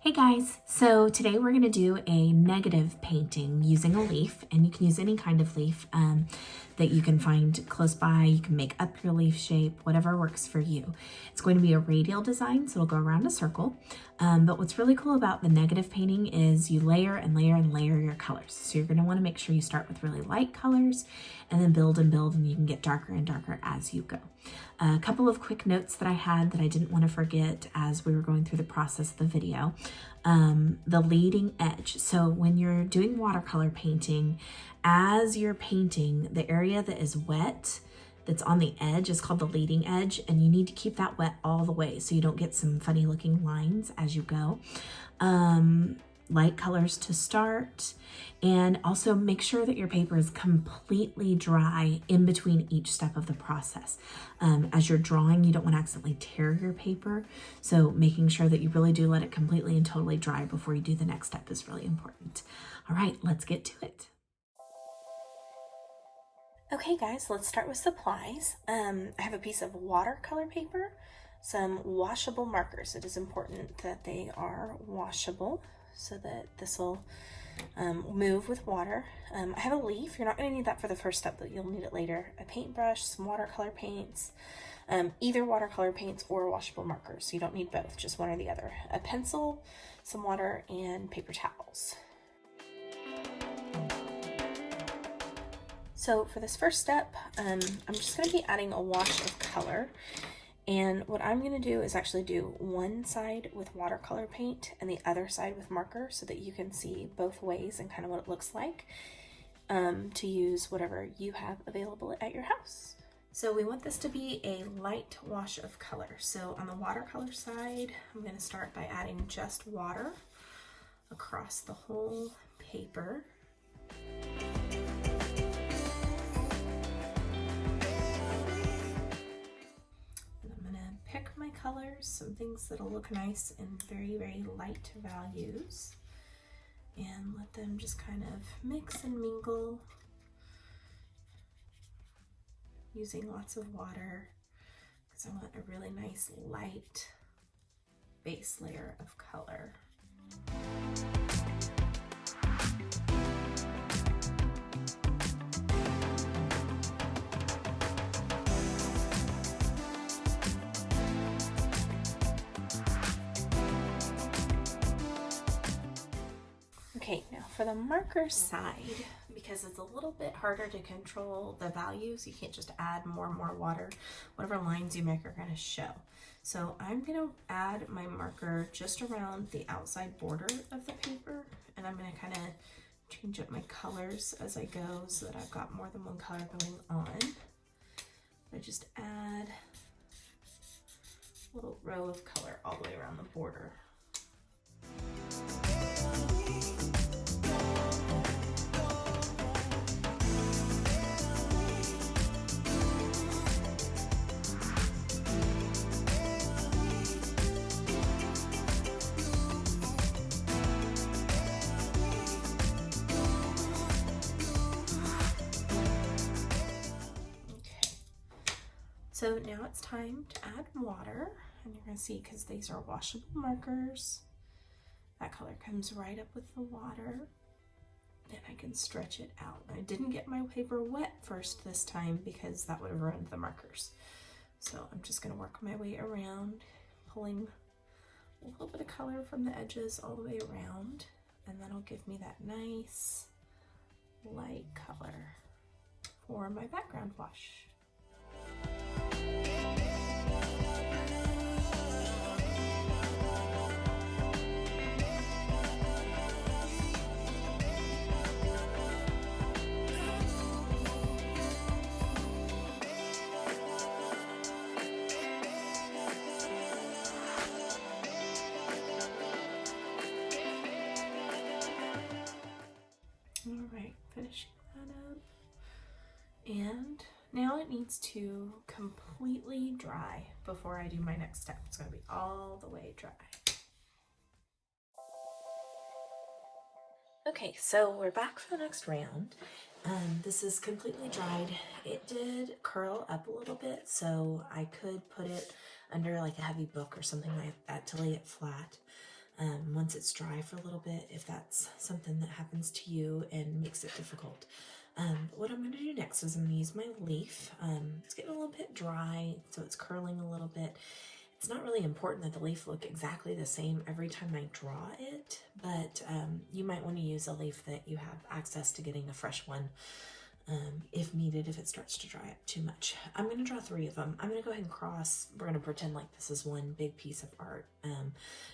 Hey guys, so today we're going to do a negative painting using a leaf, and you can use any kind of leaf that you can find close by. You can make up your leaf shape, whatever works for you. It's going to be a radial design, so it'll go around a circle. But what's really cool about the negative painting is you layer and layer and layer your colors. So you're going to want to make sure you start with really light colors and then build and build, and you can get darker and darker as you go. A couple of quick notes that I had that I didn't want to forget as we were going through the process of the video. The leading edge. So when you're doing watercolor painting, as you're painting, the area that is wet, that's on the edge, is called the leading edge, and you need to keep that wet all the way so you don't get some funny looking lines as you go. Light colors to start, and also make sure that your paper is completely dry in between each step of the process. As you're drawing, you don't want to accidentally tear your paper, so making sure that you really do let it completely and totally dry before you do the next step is really important. All right, let's get to it. Okay guys, let's start with supplies. I have a piece of watercolor paper, some washable markers. It is important that they are washable so that this will move with water. I have a leaf. You're not going to need that for the first step, but you'll need it later. A paintbrush, some watercolor paints, either watercolor paints or washable markers. You don't need both, just one or the other. A pencil, some water, and paper towels. So for this first step, I'm just going to be adding a wash of color. And what I'm going to do is actually do one side with watercolor paint and the other side with marker so that you can see both ways and kind of what it looks like to use whatever you have available at your house. So we want this to be a light wash of color. So on the watercolor side, I'm going to start by adding just water across the whole paper. Pick my colors, some things that'll look nice in very, very light values, and let them just kind of mix and mingle using lots of water because I want a really nice light base layer of color. Okay, now for the marker side, because it's a little bit harder to control the values, you can't just add more and more water. Whatever lines you make are going to show. So I'm going to add my marker just around the outside border of the paper, and I'm going to kind of change up my colors as I go so that I've got more than one color going on. I just add a little row of color all the way around the border. So now it's time to add water, and you're going to see, because these are washable markers, that color comes right up with the water, and I can stretch it out. I didn't get my paper wet first this time because that would have ruined the markers. So I'm just going to work my way around, pulling a little bit of color from the edges all the way around, and that'll give me that nice light color for my background wash. Alright, finishing that up. And now it needs to completely dry before I do my next step. It's going to be all the way dry. Okay, so we're back for the next round. This is completely dried. It did curl up a little bit, so I could put it under like a heavy book or something like that to lay it flat. once it's dry for a little bit, if that's something that happens to you and makes it difficult. What I'm going to do next is I'm going to use my leaf. It's getting a little bit dry, so it's curling a little bit. It's not really important that the leaf look exactly the same every time I draw it, but you might want to use a leaf that you have access to getting a fresh one if needed, if it starts to dry up too much. I'm going to draw 3 of them. I'm going to go ahead and cross. We're going to pretend like this is one big piece of art,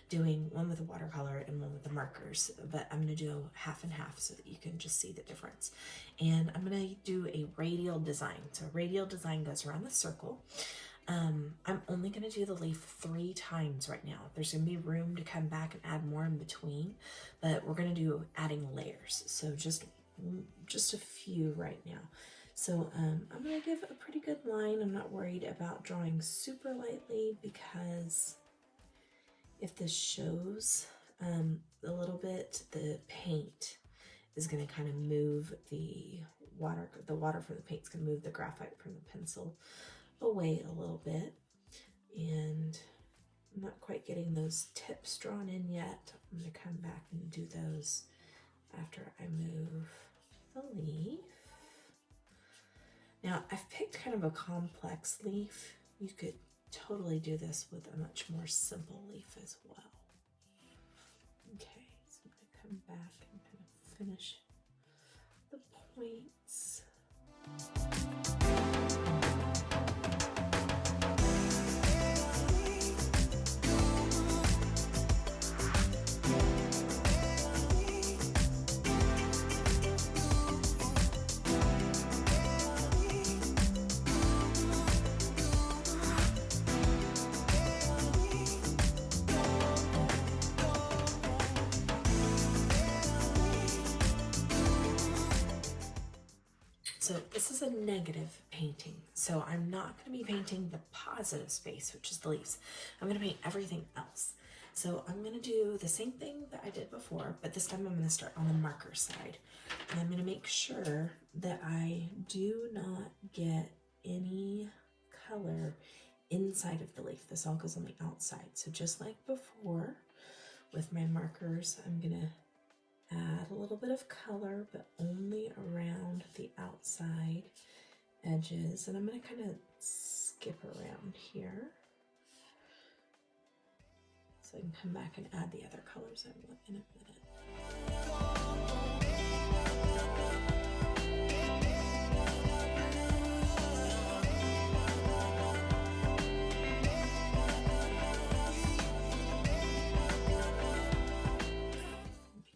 doing one with the watercolor and one with the markers, but I'm going to do half and half so that you can just see the difference. And I'm going to do a radial design. So a radial design goes around the circle. I'm only going to do the leaf 3 times right now. There's going to be room to come back and add more in between, but we're going to do adding layers. So just a few right now. So I'm going to give a pretty good line. I'm not worried about drawing super lightly, because if this shows a little bit, the paint is going to kind of move the water from the paint is going to move the graphite from the pencil away a little bit, and I'm not quite getting those tips drawn in yet. I'm going to come back and do those after I move the leaf. Now I've picked kind of a complex leaf. You could totally do this with a much more simple leaf as well. Okay, so I'm going to come back and kind of finish the points. So this is a negative painting. So I'm not going to be painting the positive space, which is the leaves. I'm going to paint everything else. So I'm going to do the same thing that I did before, but this time I'm going to start on the marker side. And I'm going to make sure that I do not get any color inside of the leaf. This all goes on the outside. So just like before with my markers, I'm going to add a little bit of color, but only around the outside edges. And I'm going to kind of skip around here so I can come back and add the other colors I want in a minute.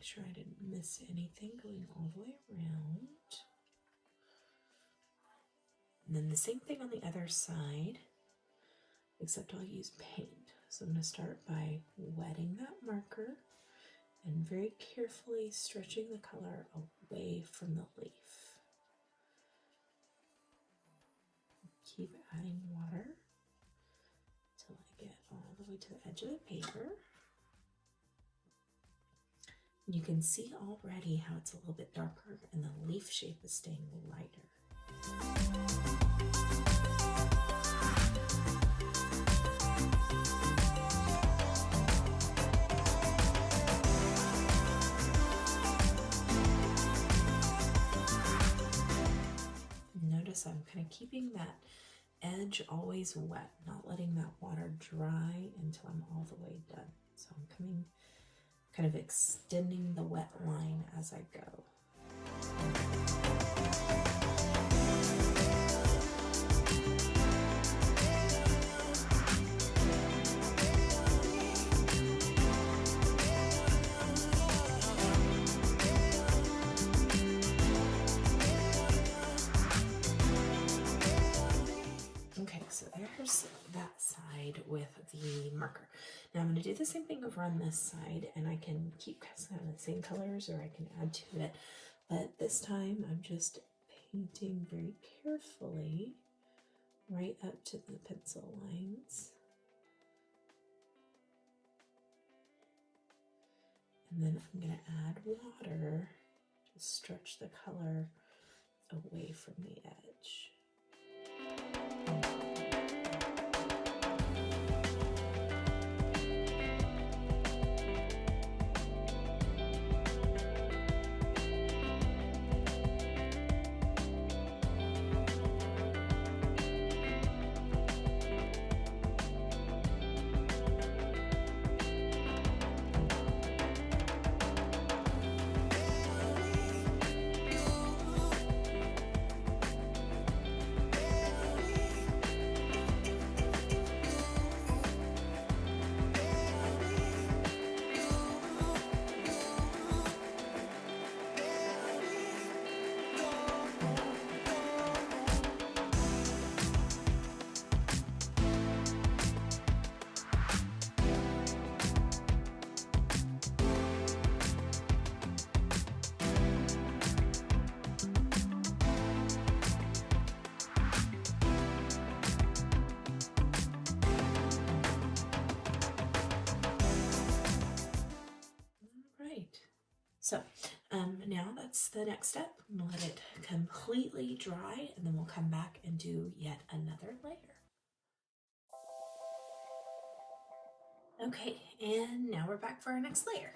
Sure I didn't miss anything going all the way around. And then the same thing on the other side, except I'll use paint. So I'm going to start by wetting that marker and very carefully stretching the color away from the leaf. Keep adding water until I get all the way to the edge of the paper. You can see already how it's a little bit darker and the leaf shape is staying lighter. Notice I'm kind of keeping that edge always wet, not letting that water dry until I'm all the way done. So I'm kind of extending the wet line as I go. Okay, so there's that side with the marker. Now I'm going to do the same thing over on this side, and I can keep kind of the same colors or I can add to it, but this time I'm just painting very carefully right up to the pencil lines. And then I'm going to add water to stretch the color away from the edge. So now that's the next step. We'll let it completely dry, and then we'll come back and do yet another layer. Okay, and now we're back for our next layer.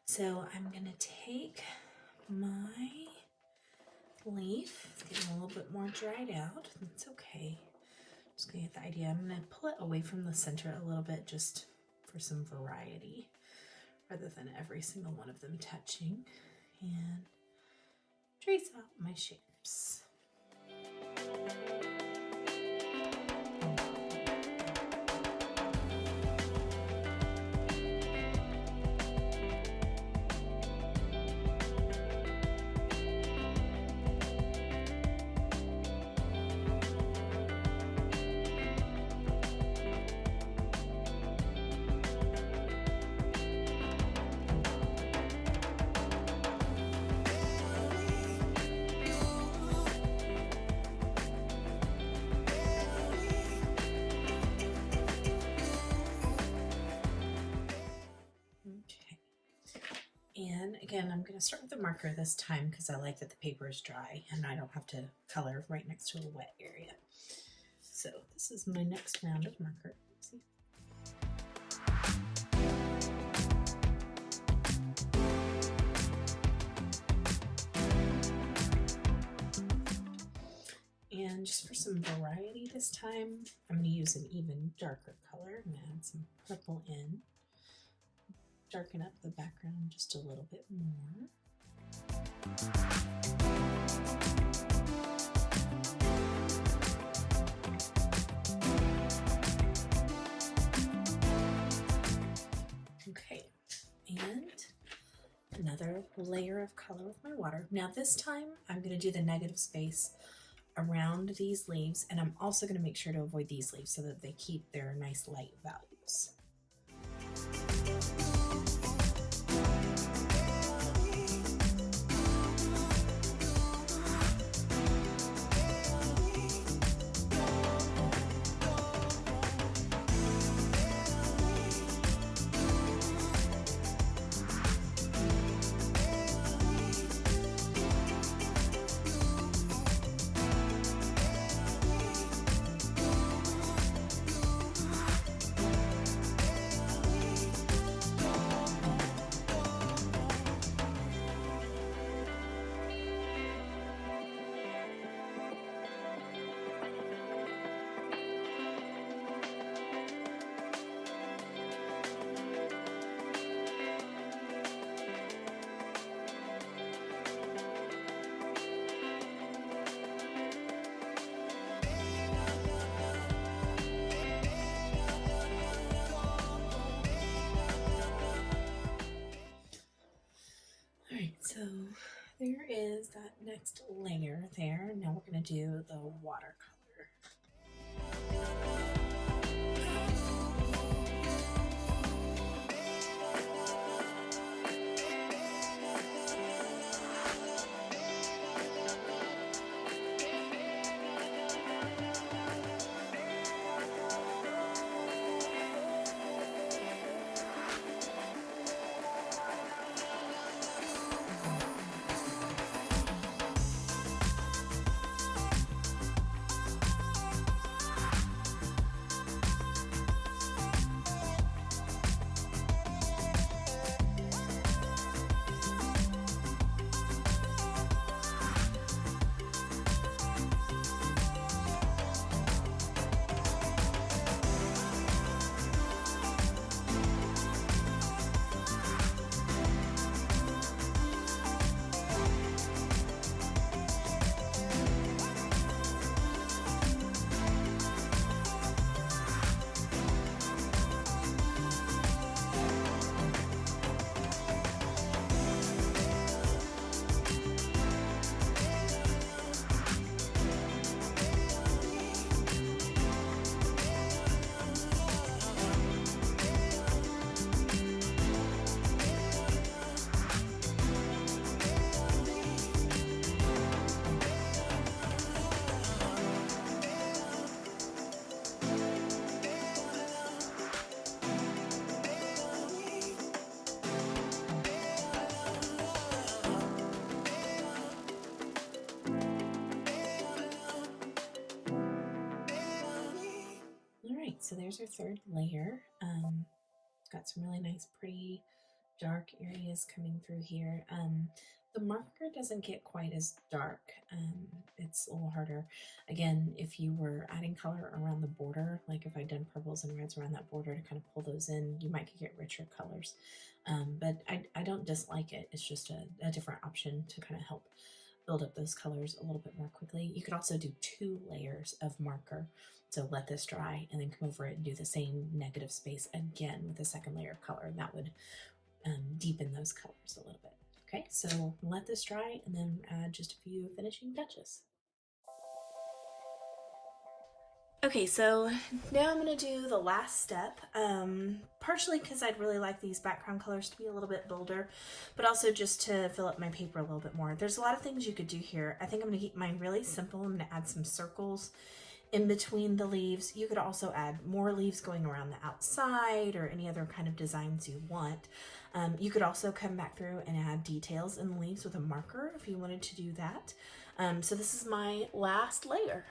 So I'm gonna take my leaf. It's getting a little bit more dried out. That's okay. Just gonna get the idea. I'm gonna pull it away from the center a little bit just for some variety rather than every single one of them touching, and trace out my shapes. And again, I'm going to start with the marker this time because I like that the paper is dry and I don't have to color right next to a wet area. So this is my next round of marker. See? And just for some variety this time, I'm going to use an even darker color. I'm going to add some purple in. Darken up the background just a little bit more. Okay, and another layer of color with my water. Now this time I'm going to do the negative space around these leaves, and I'm also going to make sure to avoid these leaves so that they keep their nice light values. So there is that next layer there. Now we're going to do the watercolor. right, so there's our third layer. Got some really nice, pretty dark areas coming through here. The marker doesn't get quite as dark. It's a little harder. Again, if you were adding color around the border, like if I'd done purples and reds around that border to kind of pull those in, you might get richer colors. But I don't dislike it. It's just a different option to kind of help build up those colors a little bit more quickly. You could also do 2 layers of marker. So let this dry and then come over it and do the same negative space again with a second layer of color. And that would deepen those colors a little bit. Okay, so let this dry and then add just a few finishing touches. Okay, so now I'm going to do the last step, partially because I'd really like these background colors to be a little bit bolder, but also just to fill up my paper a little bit more. There's a lot of things you could do here. I think I'm going to keep mine really simple. I'm going to add some circles in between the leaves. You could also add more leaves going around the outside or any other kind of designs you want. You could also come back through and add details in the leaves with a marker if you wanted to do that. So this is my last layer.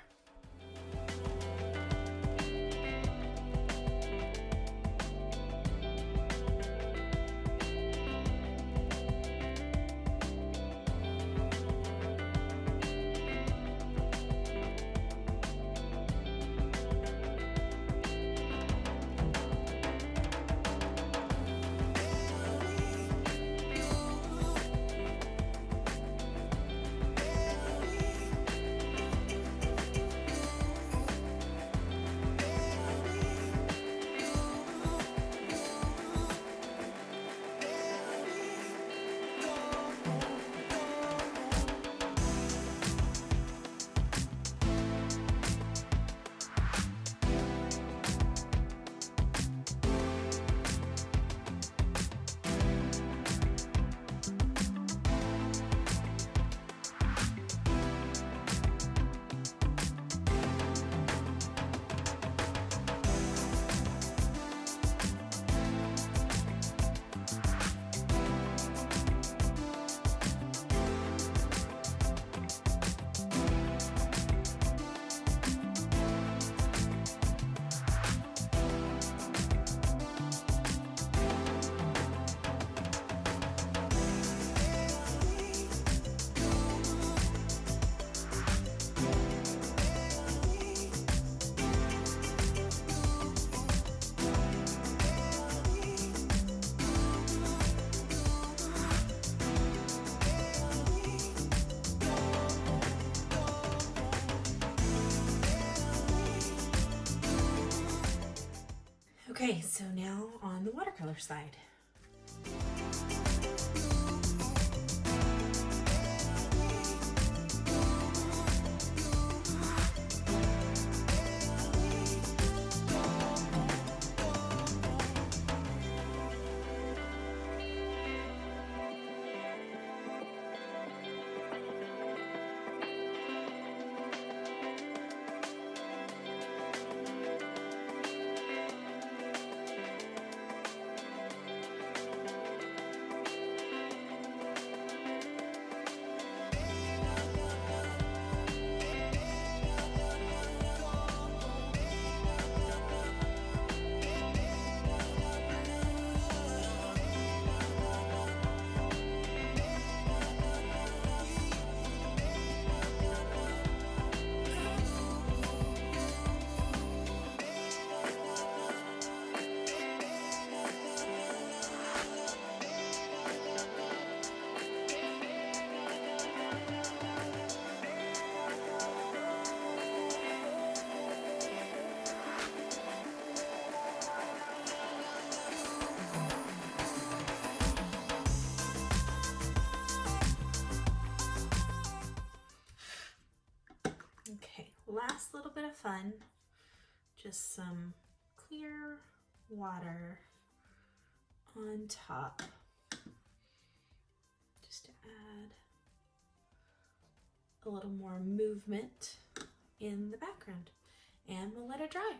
Okay, so now on the watercolor side. Okay, last little bit of fun, just some clear water on top, just to add a little more movement in the background, and we'll let it dry.